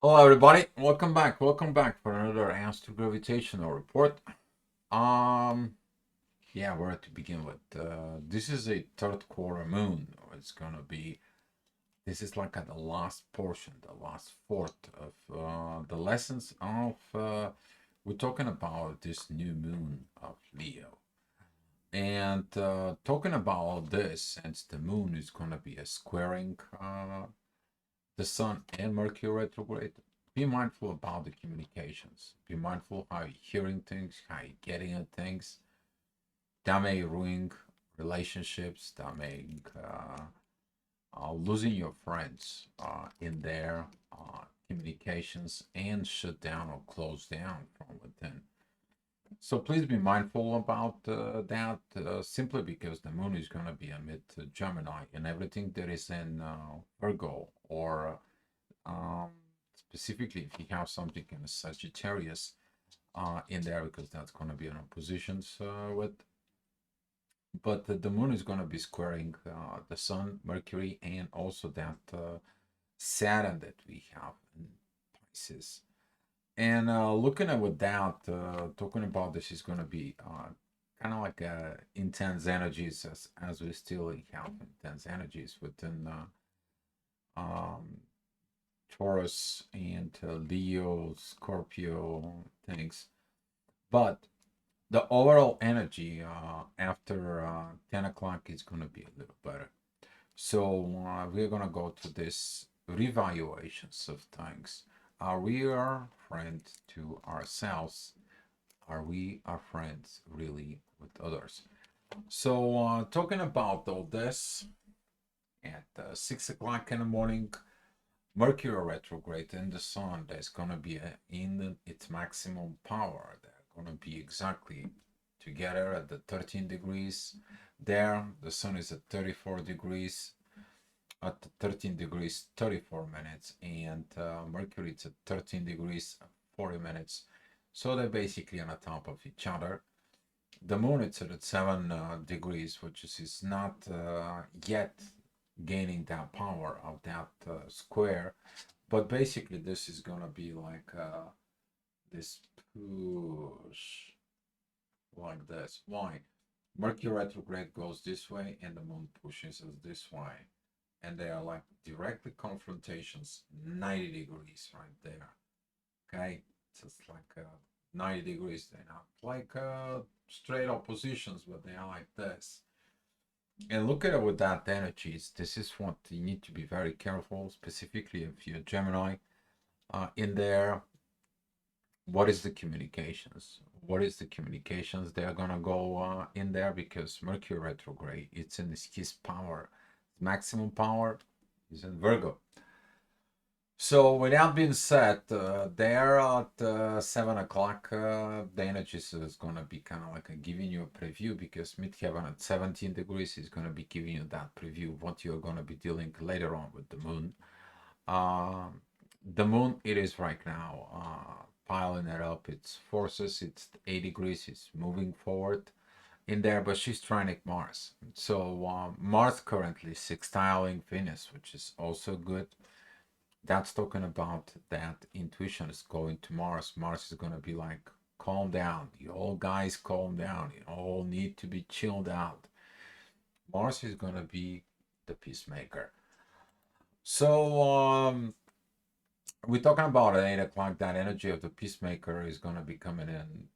Hello, everybody. Welcome back. Welcome back for another astro-gravitational report. Um, yeah, where to begin with? This is a third quarter moon. It's gonna be. This is like at the last portion, the last fourth of the lessons of. We're talking about this new moon of Leo, and talking about all this, since the moon is gonna be a squaring the Sun and Mercury retrograde, be mindful about the communications. Be mindful how you're hearing things, how you're getting at things. That may ruin relationships. That may losing your friends in their communications and shut down or close down from within. So please be mindful about that. Simply because the moon is going to be amid Gemini, and everything that is in Virgo or um, specifically if you have something in a Sagittarius in there, because that's going to be in oppositions with. But the moon is going to be squaring the Sun, Mercury, and also that Saturn that we have in Pisces. And looking at with that, talking about this is going to be kind of like intense energies as we still have intense energies within um, Taurus and Leo, Scorpio things. But the overall energy after 10 o'clock is going to be a little better. So we're going to go to this revaluations of things. Are we our friend to ourselves? Are we our friends really with others? So talking about all this at 6 o'clock in the morning, Mercury retrograde and the Sun that's going to be in its maximum power. They're going to be exactly together at the 13 degrees. There, the Sun is at 34 degrees, at 13 degrees 34 minutes, and Mercury is at 13 degrees 40 minutes. So they're basically on the top of each other. The Moon is at 7 degrees, which is not yet gaining that power of that square, but basically this is gonna be like this push like this. Why? Mercury retrograde goes this way and the moon pushes us this way, and they are like directly confrontations, 90 degrees right there. Okay, just like 90 degrees. They're not like straight oppositions, but they are like this. And look at it with that energies. This is what you need to be very careful, specifically if you're Gemini. In there, what is the communications? What is the communications? They're gonna go in there because Mercury retrograde. It's in his power, maximum power is in Virgo. So with that being said, there at 7 o'clock, the energy is going to be kind of like giving you a preview, because midheaven at 17 degrees is going to be giving you that preview of what you're going to be dealing later on with the moon. The moon, it is right now piling it up its forces. It's 8 degrees. It's moving forward in there, but she's trining Mars. So Mars currently sextiling Venus, which is also good. That's talking about that intuition is going to Mars. Mars is going to be like, calm down. You all guys calm down. You all need to be chilled out. Mars is going to be the peacemaker. So we're talking about at 8 o'clock. That energy of the peacemaker is going to be coming in.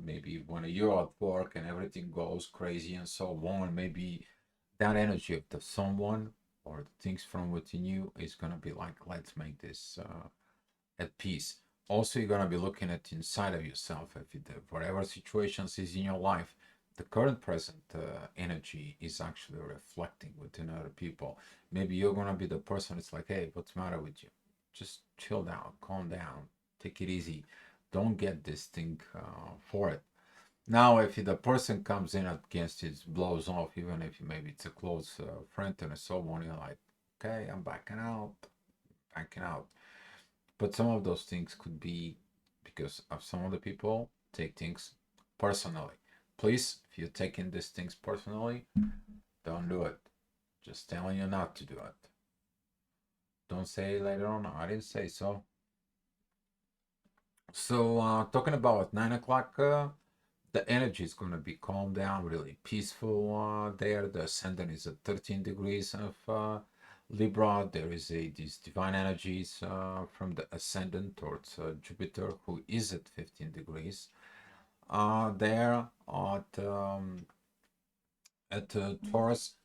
Maybe when you're at work and everything goes crazy and so on, maybe that energy of the someone or the things from within you is going to be like, let's make this at peace. Also, you're going to be looking at inside of yourself. If whatever situations is in your life, the current present energy is actually reflecting within other people. Maybe you're going to be the person that's like, hey, what's the matter with you? Just chill down, calm down, take it easy. Don't get this thing for it. Now, if the person comes in against it, blows off, even if maybe it's a close friend and so on, you're like, okay, I'm backing out, backing out. But some of those things could be because of some of the people take things personally. Please, if you're taking these things personally, don't do it. Just telling you not to do it. Don't say later on, I didn't say so. So talking about at 9 o'clock, the energy is going to be calmed down, really peaceful there. The ascendant is at 13 degrees of Libra. There is these divine energies from the ascendant towards Jupiter, who is at 15 degrees. There at Taurus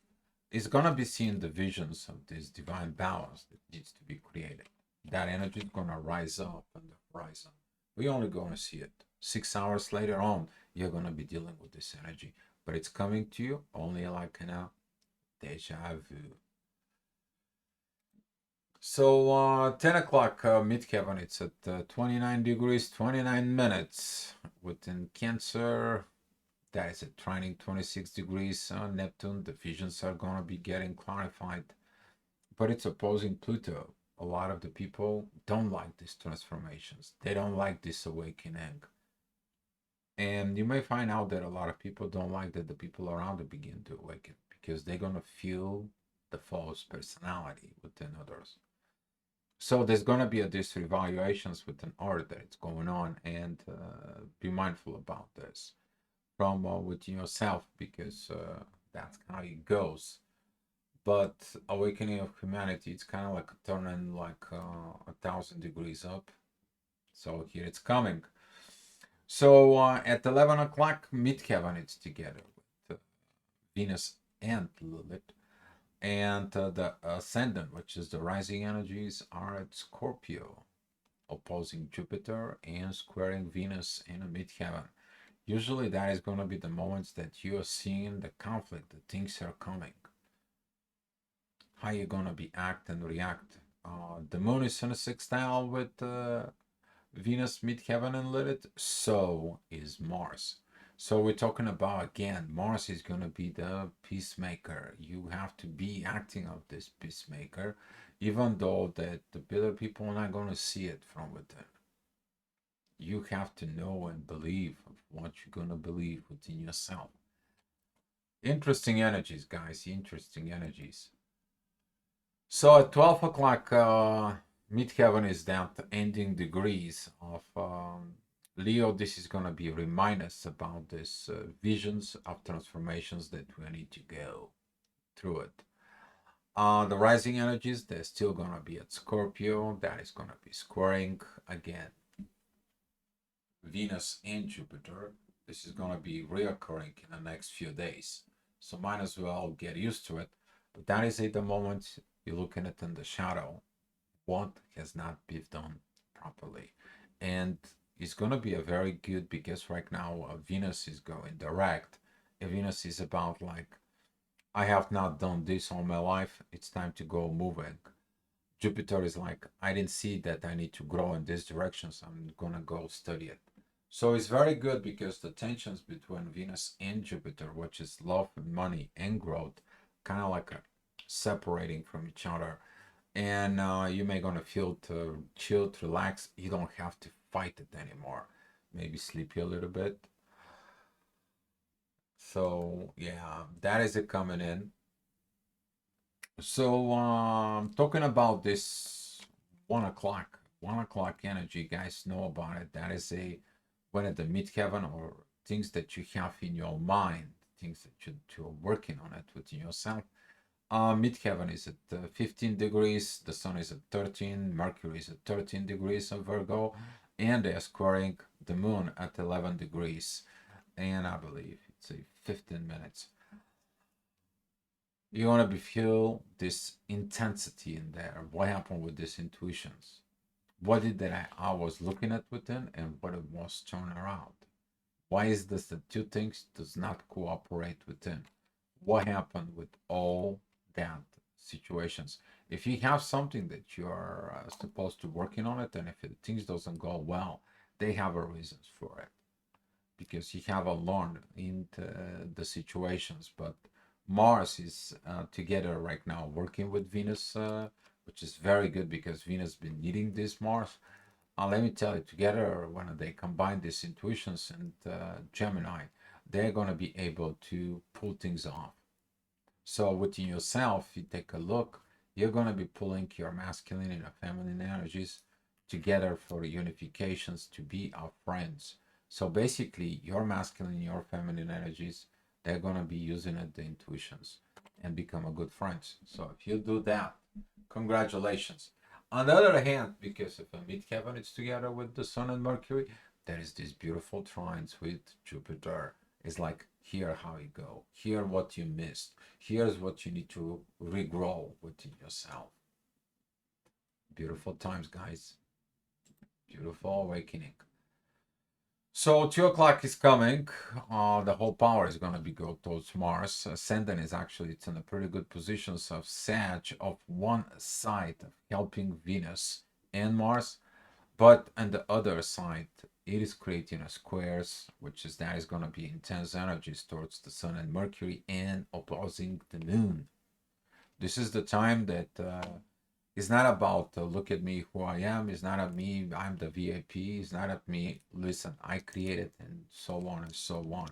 is going to be seeing the visions of this divine balance that needs to be created. That energy is going to rise up on the horizon. We're only going to see it. 6 hours later on, you're going to be dealing with this energy, but it's coming to you only like in a deja vu. So 10 o'clock midheaven, it's at 29 degrees, 29 minutes. Within Cancer, that is at trining 26 degrees. Neptune, the visions are going to be getting clarified, but it's opposing Pluto. A lot of the people don't like these transformations. They don't like this awakening. And you may find out that a lot of people don't like that the people around them begin to awaken because they're going to feel the false personality within others. So there's going to be a these revaluations within art that it's going on, and be mindful about this from within yourself, because that's how it goes. But awakening of humanity, it's kind of like turning like 1,000 degrees up. So here it's coming. So at 11 o'clock, midheaven it's together with Venus and Lilith. And the ascendant, which is the rising energies, are at Scorpio, opposing Jupiter and squaring Venus in a midheaven. Usually that is going to be the moments that you are seeing the conflict, the things are coming. How you going to be act and react. The moon is in a sextile with Venus, midheaven, and Lilith. So is Mars. So we're talking about, again, Mars is going to be the peacemaker. You have to be acting of this peacemaker, even though that the other people are not going to see it from within. You have to know and believe of what you're going to believe within yourself. Interesting energies, guys. Interesting energies. So at 12 o'clock, midheaven is down to ending degrees of Leo. This is going to be remind us about this visions of transformations that we need to go through it. The rising energies, they're still going to be at Scorpio. That is going to be squaring again Venus and Jupiter. This is going to be reoccurring in the next few days. So might as well get used to it. But that is at the moment you're looking at in the shadow what has not been done properly. And it's going to be a very good, because right now Venus is going direct. Venus is about like, I have not done this all my life. It's time to go moving. Jupiter is like, I didn't see that I need to grow in this direction, so I'm going to go study it. So it's very good because the tensions between Venus and Jupiter, which is love and money and growth, kind of like separating from each other. And you may gonna feel to chill, to relax. You don't have to fight it anymore. Maybe sleepy a little bit. So yeah, that is it coming in. So talking about this 1 o'clock energy, guys know about it. That is a when at the midheaven, or things that you have in your mind, things that you're working on it within yourself. Midheaven is at 15 degrees, the sun is at 13, Mercury is at 13 degrees of Virgo, and they're squaring the moon at 11 degrees. And I believe it's a 15 minutes. You want to feel this intensity in there. What happened with these intuitions? What did that I was looking at within, and what it was turned around? Why is this that two things does not cooperate within? What happened with all that situations? If you have something that you are supposed to working on it, and if things doesn't go well, they have a reasons for it, because you have a learned into the situations. But Mars is together right now working with Venus, which is very good because Venus been needing this Mars. Let me tell you, together when they combine these intuitions and Gemini, they're going to be able to pull things off. So within yourself, you take a look, you're going to be pulling your masculine and feminine energies together for unifications to be our friends. So basically, your masculine and your feminine energies, they're gonna be using it, the intuitions, and become a good friends. So if you do that, congratulations. On the other hand, because if a midheaven is together with the Sun and Mercury, there is this beautiful trines with Jupiter. It's like, here how you go, here what you missed, here's what you need to regrow within yourself. Beautiful times, guys. Beautiful awakening. So 2 o'clock is coming. The whole power is going to be go towards Mars. Ascendant is actually, it's in a pretty good position of Sag of one side of helping Venus and Mars, but on the other side, it is creating a squares, which is that is going to be intense energies towards the Sun and Mercury and opposing the Moon. This is the time that it's not about look at me who I am. It's not at me, I'm the VIP. It's not at me, listen, I created, and so on and so on.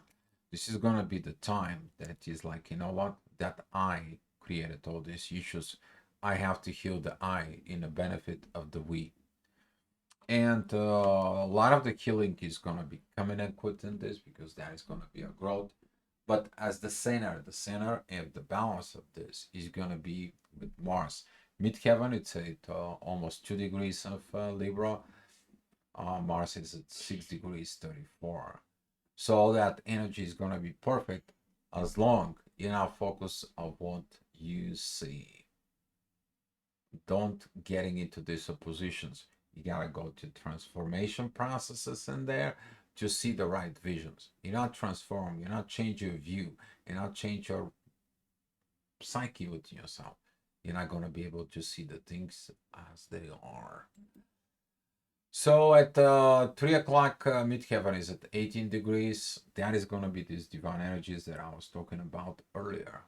This is gonna be the time that is like, you know what, that I created all these issues. I have to heal the I in the benefit of the we. And a lot of the healing is gonna be coming and within this, because that is gonna be a growth. But as the center and the balance of this is gonna be with Mars. Midheaven, it's at almost 2 degrees of Libra. Mars is at 6 degrees 34. So all that energy is going to be perfect as long you now focus on what you see. Don't getting into these oppositions. You got to go to transformation processes in there to see the right visions. You're not transform. You're not change your view. You're not change your psyche within yourself. You're not going to be able to see the things as they are. So at 3 o'clock, midheaven is at 18 degrees. That is going to be these divine energies that I was talking about earlier.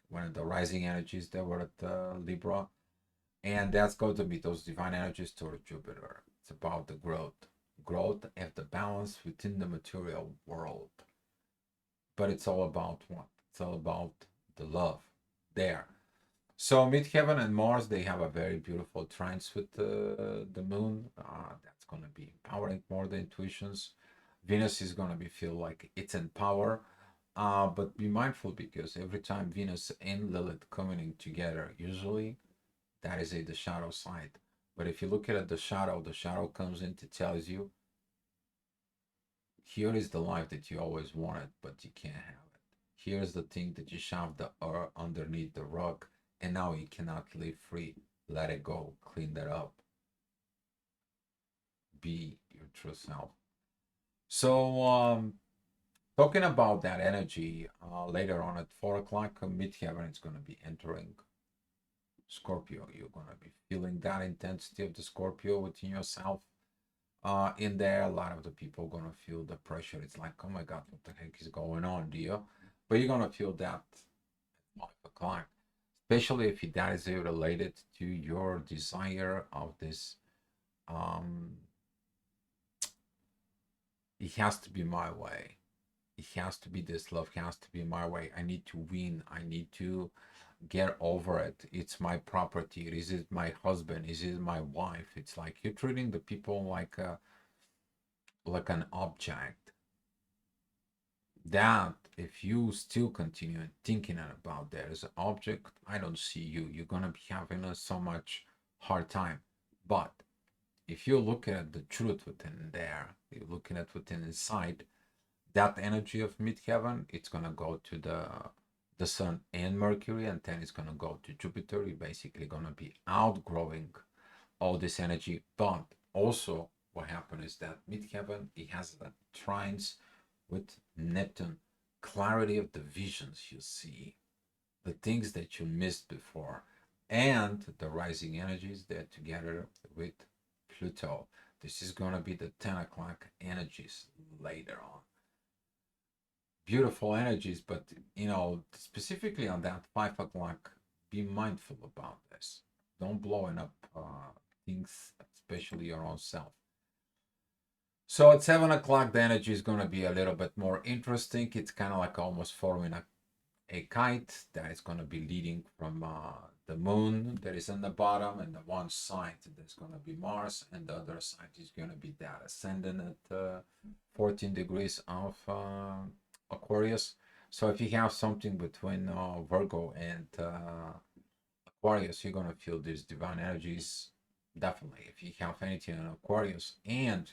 One of the rising energies that were at Libra. And that's going to be those divine energies toward Jupiter. It's about the growth. Growth and the balance within the material world. But it's all about what? It's all about the love there. So midheaven and Mars, they have a very beautiful trines with the moon. That's going to be empowering more the intuitions. Venus is going to be feel like it's in power. But be mindful, because every time Venus and Lilith coming together, usually that is the shadow side. But if you look at the shadow comes in to tells you, here is the life that you always wanted, but you can't have it. Here's the thing that you shoved underneath the rug, and now you cannot live free. Let it go. Clean that up. Be your true self. So, talking about that energy, later on at 4 o'clock, midheaven is going to be entering Scorpio. You're going to be feeling that intensity of the Scorpio within yourself. In there, a lot of the people are going to feel the pressure. It's like, oh my God, what the heck is going on, dear? But you're going to feel that at 5 o'clock. Especially if that is related to your desire of this, it has to be my way. It has to be this love, has to be my way. I need to win. I need to get over it. It's my property. Is it my husband? Is it my wife? It's like you're treating the people like an object. That if you still continue thinking about that as an object, I don't see you. You're gonna be having so much hard time. But if you look at the truth within there, you're looking at within inside, that energy of midheaven, it's gonna go to the Sun and Mercury, and then it's gonna go to Jupiter. You're basically gonna be outgrowing all this energy. But also, what happened is that midheaven, it has that trines with Neptune, clarity of the visions you see, the things that you missed before, and the rising energies that together with Pluto. This is going to be the 10 o'clock energies later on. Beautiful energies, but specifically on that 5 o'clock, be mindful about this. Don't blowing up things, especially your own self. So at 7 o'clock, the energy is going to be a little bit more interesting. It's kind of like almost forming a kite that is going to be leading from the moon that is in the bottom, and the one side that's going to be Mars, and the other side is going to be that ascendant at 14 degrees of Aquarius. So if you have something between Virgo and Aquarius, you're going to feel these divine energies. Definitely. If you have anything in Aquarius and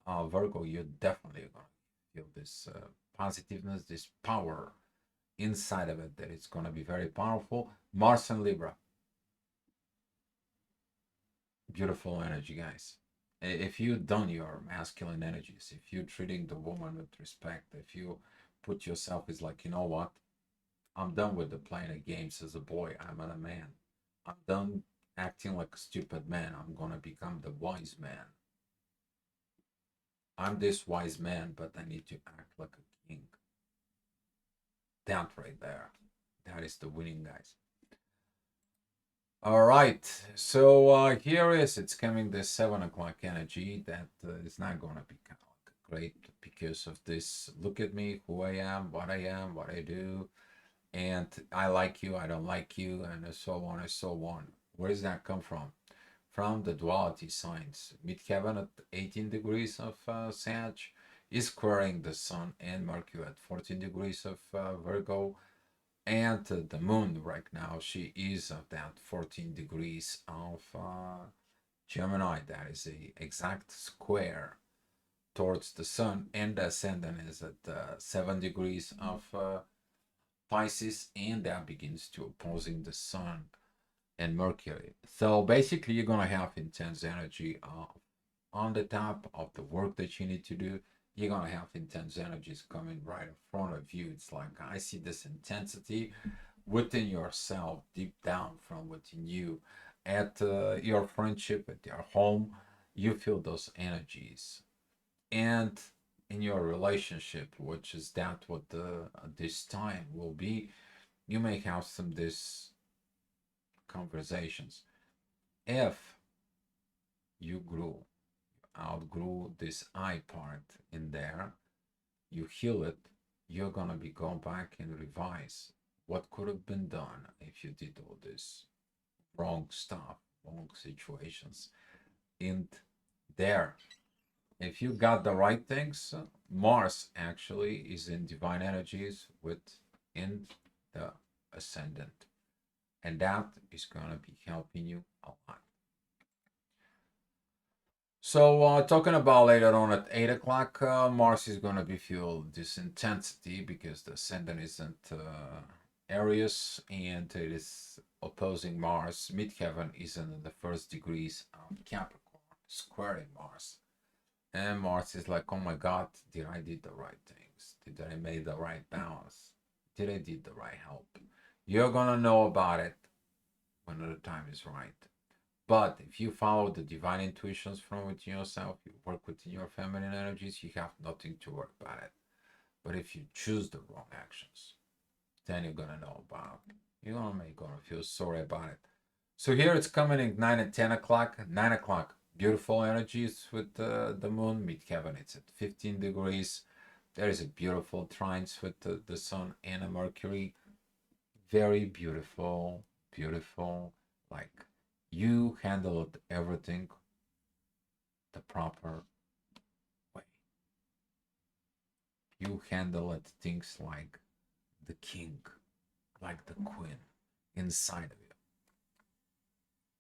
Virgo, you're definitely going to feel this positiveness, this power inside of it, that it's going to be very powerful. Mars and Libra. Beautiful energy, guys. If you done your masculine energies, if you're treating the woman with respect, if you put yourself as like, you know what, I'm done with the playing of games as a boy. I'm a man. I'm done acting like a stupid man. I'm gonna become the wise man. I'm this wise man, but I need to act like a king. That right there. That is the winning, guys. All right. So here is, it's coming this 7 o'clock energy that is not gonna be kind of like great because of this. Look at me, who I am, what I do, and I like you, I don't like you, and so on and so on. Where does that come from? From the duality signs. Midheaven at 18 degrees of Sag is squaring the Sun and Mercury at 14 degrees of Virgo, and the Moon right now, she is at that 14 degrees of Gemini. That is a exact square towards the Sun, and the Ascendant is at 7 degrees of Pisces, and that begins to opposing the Sun and Mercury. So basically, you're gonna have intense energy on the top of the work that you need to do. You're gonna have intense energies coming right in front of you. It's like I see this intensity within yourself, deep down from within you, at your friendship, at your home. You feel those energies, and in your relationship, which is that what this time will be, you may have some this conversations. If you outgrew this I part in there, you heal it, you're gonna be going back and revise what could have been done if you did all this wrong stuff, wrong situations in there. If you got the right things, Mars actually is in divine energies within the ascendant, and that is going to be helping you a lot. So talking about later on at 8 o'clock, Mars is going to be feel this intensity because the ascendant isn't Aries, and it is opposing Mars. Midheaven is in the first degrees of Capricorn, squaring Mars. And Mars is like, oh my God, did I did the right things? Did I make the right balance? Did I did the right help? You're gonna know about it when the time is right. But if you follow the divine intuitions from within yourself, you work within your feminine energies, you have nothing to worry about it. But if you choose the wrong actions, then you're gonna know about it. You're gonna feel sorry about it. So here it's coming in 9 and 10 o'clock. 9 o'clock, beautiful energies with the moon. Midheaven, it's at 15 degrees. There is a beautiful trines with the sun and a Mercury. Very beautiful, beautiful. Like you handled everything the proper way. You handled things like the king, like the queen inside of you.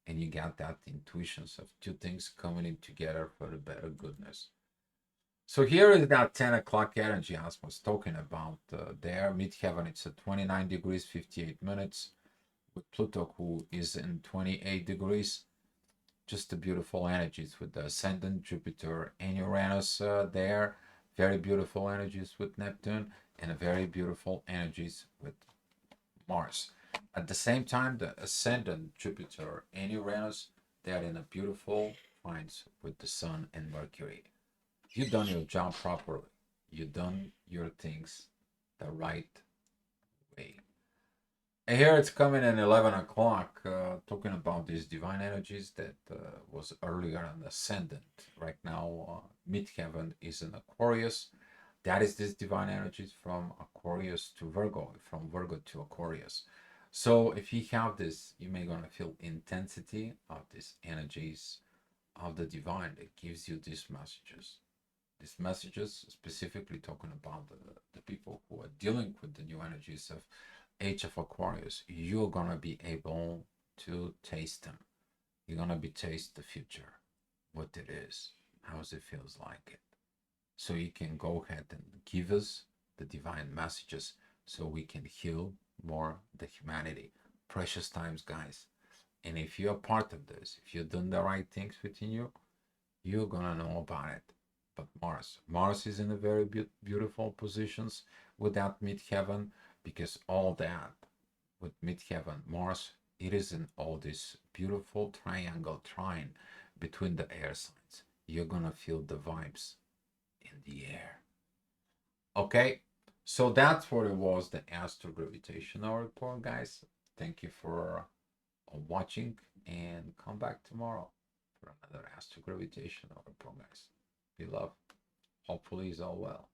And you got that intuitions of two things coming in together for the better goodness. So here is that 10 o'clock energy I was talking about there. Midheaven, it's at 29 degrees, 58 minutes. With Pluto, who is in 28 degrees. Just the beautiful energies with the ascendant, Jupiter, and Uranus there. Very beautiful energies with Neptune, and very beautiful energies with Mars. At the same time, the ascendant, Jupiter, and Uranus, they are in a beautiful trines with the Sun and Mercury. You've done your job properly. You've done your things the right way. And here it's coming in 11 o'clock, talking about these divine energies that was earlier an ascendant. Right now, Midheaven is in Aquarius. That is this divine energies from Aquarius to Virgo, from Virgo to Aquarius. So if you have this, you may gonna feel intensity of these energies of the divine that gives you these messages. These messages specifically talking about the people who are dealing with the new energies of Age of Aquarius. You're gonna be able to taste them. You're gonna be taste the future, what it is, how it feels like it. So you can go ahead and give us the divine messages so we can heal more the humanity. Precious times, guys. And if you're part of this, if you're doing the right things within you, you're gonna know about it. But Mars is in a very beautiful positions with that midheaven, because all that with midheaven, Mars, it is in all this beautiful triangle trine between the air signs. You're gonna feel the vibes in the air. Okay, so that's what it was, the astro-gravitational report, guys. Thank you for watching, and come back tomorrow for another astro-gravitational report, guys. Be loved. Hopefully it's all well.